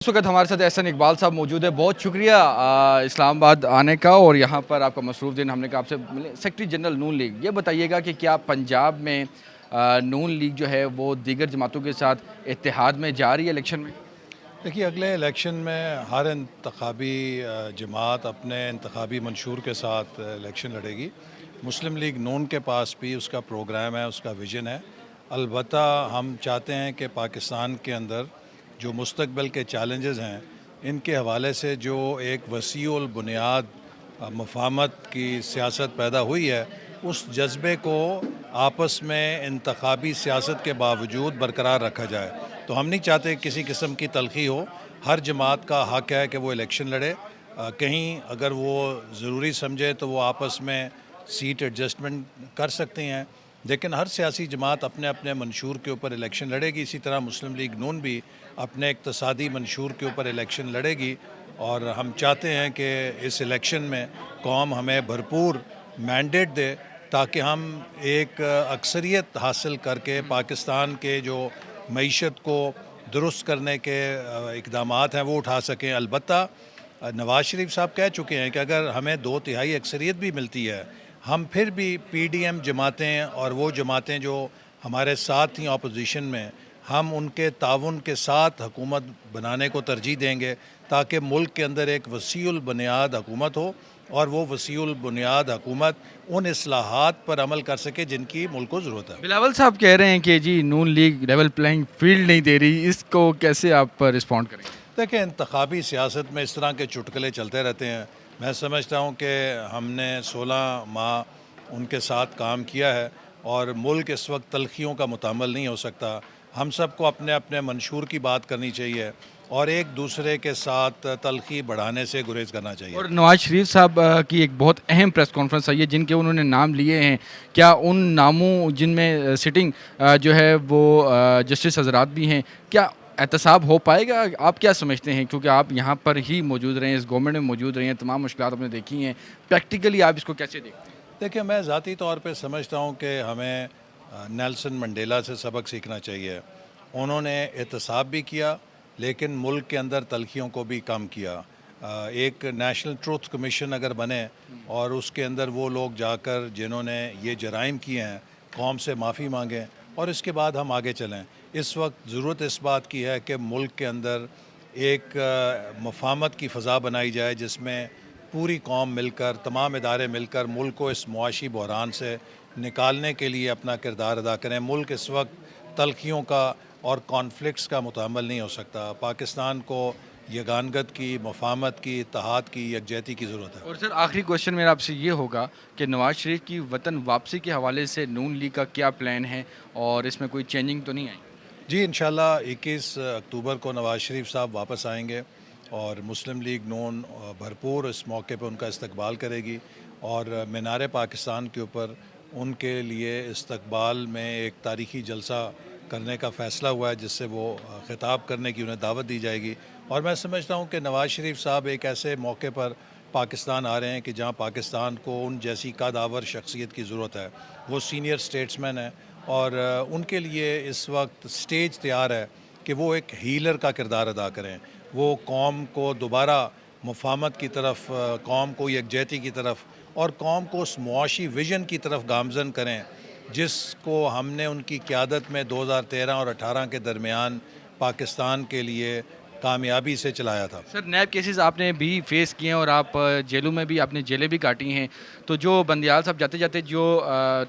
اس وقت ہمارے ساتھ احسن اقبال صاحب موجود ہے. بہت شکریہ اسلام آباد آنے کا اور یہاں پر آپ کا مصروف دن. ہم نے کہا آپ سے ملے. سیکرٹری جنرل نون لیگ، یہ بتائیے گا کہ کیا پنجاب میں نون لیگ جو ہے وہ دیگر جماعتوں کے ساتھ اتحاد میں جا رہی ہے الیکشن میں؟ دیکھیے، اگلے الیکشن میں ہر انتخابی جماعت اپنے انتخابی منشور کے ساتھ الیکشن لڑے گی. مسلم لیگ نون کے پاس بھی اس کا پروگرام ہے، اس کا ویژن ہے. البتہ ہم چاہتے ہیں کہ پاکستان کے اندر جو مستقبل کے چیلنجز ہیں ان کے حوالے سے جو ایک وسیع البنیاد مفاہمت کی سیاست پیدا ہوئی ہے، اس جذبے کو آپس میں انتخابی سیاست کے باوجود برقرار رکھا جائے. تو ہم نہیں چاہتے کسی قسم کی تلخی ہو. ہر جماعت کا حق ہے کہ وہ الیکشن لڑے. کہیں اگر وہ ضروری سمجھے تو وہ آپس میں سیٹ ایڈجسٹمنٹ کر سکتے ہیں، لیکن ہر سیاسی جماعت اپنے اپنے منشور کے اوپر الیکشن لڑے گی. اسی طرح مسلم لیگ نون بھی اپنے اقتصادی منشور کے اوپر الیکشن لڑے گی، اور ہم چاہتے ہیں کہ اس الیکشن میں قوم ہمیں بھرپور مینڈیٹ دے تاکہ ہم ایک اکثریت حاصل کر کے پاکستان کے جو معیشت کو درست کرنے کے اقدامات ہیں وہ اٹھا سکیں. البتہ نواز شریف صاحب کہہ چکے ہیں کہ اگر ہمیں 2/3 اکثریت بھی ملتی ہے، ہم پھر بھی پی ڈی ایم جماعتیں اور وہ جماعتیں جو ہمارے ساتھ تھیں اپوزیشن میں، ہم ان کے تعاون کے ساتھ حکومت بنانے کو ترجیح دیں گے تاکہ ملک کے اندر ایک وسیع البنیاد حکومت ہو، اور وہ وسیع البنیاد حکومت ان اصلاحات پر عمل کر سکے جن کی ملک کو ضرورت ہے. بلاول صاحب کہہ رہے ہیں کہ جی نون لیگ لیول پلینگ فیلڈ نہیں دے رہی، اس کو کیسے آپ رسپونڈ کریں گے؟ دیکھیں، انتخابی سیاست میں اس طرح کے چٹکلے چلتے رہتے ہیں. میں سمجھتا ہوں کہ ہم نے 16 ماہ ان کے ساتھ کام کیا ہے، اور ملک اس وقت تلخیوں کا متحمل نہیں ہو سکتا. ہم سب کو اپنے اپنے منشور کی بات کرنی چاہیے اور ایک دوسرے کے ساتھ تلخی بڑھانے سے گریز کرنا چاہیے. اور نواز شریف صاحب کی ایک بہت اہم پریس کانفرنس آئی ہے جن کے انہوں نے نام لیے ہیں. کیا ان ناموں جن میں سٹنگ جو ہے وہ جسٹس حضرات بھی ہیں، کیا احتساب ہو پائے گا؟ آپ کیا سمجھتے ہیں؟ کیونکہ آپ یہاں پر ہی موجود رہے ہیں، اس گورنمنٹ میں موجود رہے ہیں، تمام مشکلات آپ نے دیکھی ہیں. پریکٹیکلی آپ اس کو کیسے دیکھتے ہیں؟ دیکھیں، میں ذاتی طور پہ سمجھتا ہوں کہ ہمیں نیلسن منڈیلا سے سبق سیکھنا چاہیے. انہوں نے احتساب بھی کیا لیکن ملک کے اندر تلخیوں کو بھی کم کیا. ایک نیشنل ٹروتھ کمیشن اگر بنے اور اس کے اندر وہ لوگ جا کر جنہوں نے یہ جرائم کیے ہیں قوم سے معافی مانگیں اور اس کے بعد ہم آگے چلیں. اس وقت ضرورت اس بات کی ہے کہ ملک کے اندر ایک مفاہمت کی فضا بنائی جائے جس میں پوری قوم مل کر، تمام ادارے مل کر ملک کو اس معاشی بحران سے نکالنے کے لیے اپنا کردار ادا کریں. ملک اس وقت تلخیوں کا اور کانفلکٹس کا متحمل نہیں ہو سکتا. پاکستان کو یگانگت کی، مفاہمت کی، اتحاد کی، یکجہتی کی ضرورت ہے. اور سر آخری کوشچن میرا آپ سے یہ ہوگا کہ نواز شریف کی وطن واپسی کے حوالے سے نون لیگ کا کیا پلان ہے اور اس میں کوئی چینجنگ تو نہیں آئی؟ جی، انشاءاللہ 21 اکتوبر کو نواز شریف صاحب واپس آئیں گے اور مسلم لیگ نون بھرپور اس موقع پہ ان کا استقبال کرے گی، اور مینار پاکستان کے اوپر ان کے لیے استقبال میں ایک تاریخی جلسہ کرنے کا فیصلہ ہوا ہے جس سے وہ خطاب کرنے کی انہیں دعوت دی جائے گی. اور میں سمجھتا ہوں کہ نواز شریف صاحب ایک ایسے موقع پر پاکستان آ رہے ہیں کہ جہاں پاکستان کو ان جیسی قدآور شخصیت کی ضرورت ہے. وہ سینئر اسٹیٹسمین ہیں اور ان کے لیے اس وقت سٹیج تیار ہے کہ وہ ایک ہیلر کا کردار ادا کریں. وہ قوم کو دوبارہ مفاہمت کی طرف، قوم کو یکجہتی کی طرف اور قوم کو اس معاشی ویژن کی طرف گامزن کریں جس کو ہم نے ان کی قیادت میں 2013 اور 2018 کے درمیان پاکستان کے لیے کامیابی سے چلایا تھا. سر نیب کیسز آپ نے بھی فیس کیے ہیں اور آپ جیلوں میں بھی آپ نے جیلیں بھی کاٹی ہیں، تو جو بندیال صاحب جاتے جاتے جو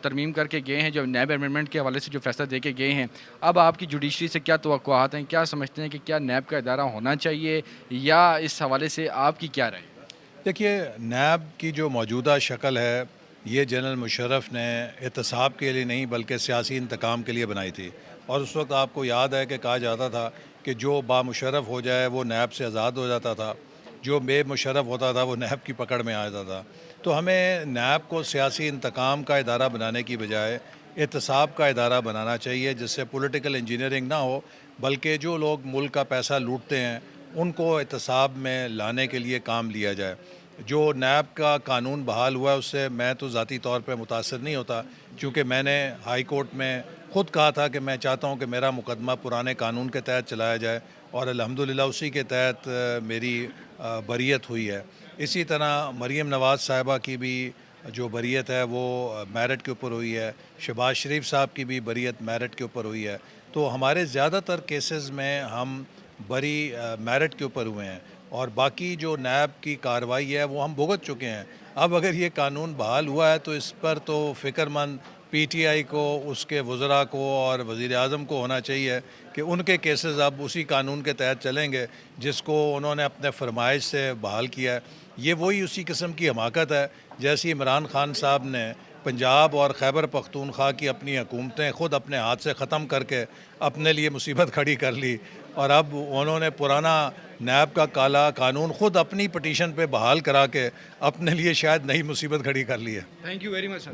ترمیم کر کے گئے ہیں، جو نیب امینڈمنٹ کے حوالے سے جو فیصلہ دے کے گئے ہیں، اب آپ کی جوڈیشری سے کیا توقعات ہیں؟ کیا سمجھتے ہیں کہ کیا نیب کا ادارہ ہونا چاہیے یا اس حوالے سے آپ کی کیا رائے؟ دیکھیے، نیب کی جو موجودہ شکل ہے یہ جنرل مشرف نے احتساب کے لیے نہیں بلکہ سیاسی انتقام کے لیے بنائی تھی. اور اس وقت آپ کو یاد ہے کہ کہا جاتا تھا کہ جو با مشرف ہو جائے وہ نیب سے آزاد ہو جاتا تھا، جو بے مشرف ہوتا تھا وہ نیب کی پکڑ میں آ جاتا تھا. تو ہمیں نیب کو سیاسی انتقام کا ادارہ بنانے کی بجائے احتساب کا ادارہ بنانا چاہیے جس سے پولیٹیکل انجینئرنگ نہ ہو، بلکہ جو لوگ ملک کا پیسہ لوٹتے ہیں ان کو احتساب میں لانے کے لیے کام لیا جائے. جو نیب کا قانون بحال ہوا ہے اس سے میں تو ذاتی طور پہ متاثر نہیں ہوتا، کیونکہ میں نے ہائی کورٹ میں خود کہا تھا کہ میں چاہتا ہوں کہ میرا مقدمہ پرانے قانون کے تحت چلایا جائے اور الحمدللہ اسی کے تحت میری بریت ہوئی ہے. اسی طرح مریم نواز صاحبہ کی بھی جو بریت ہے وہ میرٹ کے اوپر ہوئی ہے. شہباز شریف صاحب کی بھی بریت میرٹ کے اوپر ہوئی ہے. تو ہمارے زیادہ تر کیسز میں ہم بری میرٹ کے اوپر ہوئے ہیں اور باقی جو نیب کی کارروائی ہے وہ ہم بھگت چکے ہیں. اب اگر یہ قانون بحال ہوا ہے تو اس پر تو فکر مند پی ٹی آئی کو، اس کے وزراء کو اور وزیر اعظم کو ہونا چاہیے کہ ان کے کیسز اب اسی قانون کے تحت چلیں گے جس کو انہوں نے اپنے فرمائش سے بحال کیا ہے. یہ وہی اسی قسم کی حماقت ہے جیسی عمران خان صاحب نے پنجاب اور خیبر پختونخوا کی اپنی حکومتیں خود اپنے ہاتھ سے ختم کر کے اپنے لیے مصیبت کھڑی کر لی، اور اب انہوں نے پرانا نیب کا کالا قانون خود اپنی پٹیشن پہ بحال کرا کے اپنے لیے شاید نئی مصیبت کھڑی کر لی ہے. Thank you very much.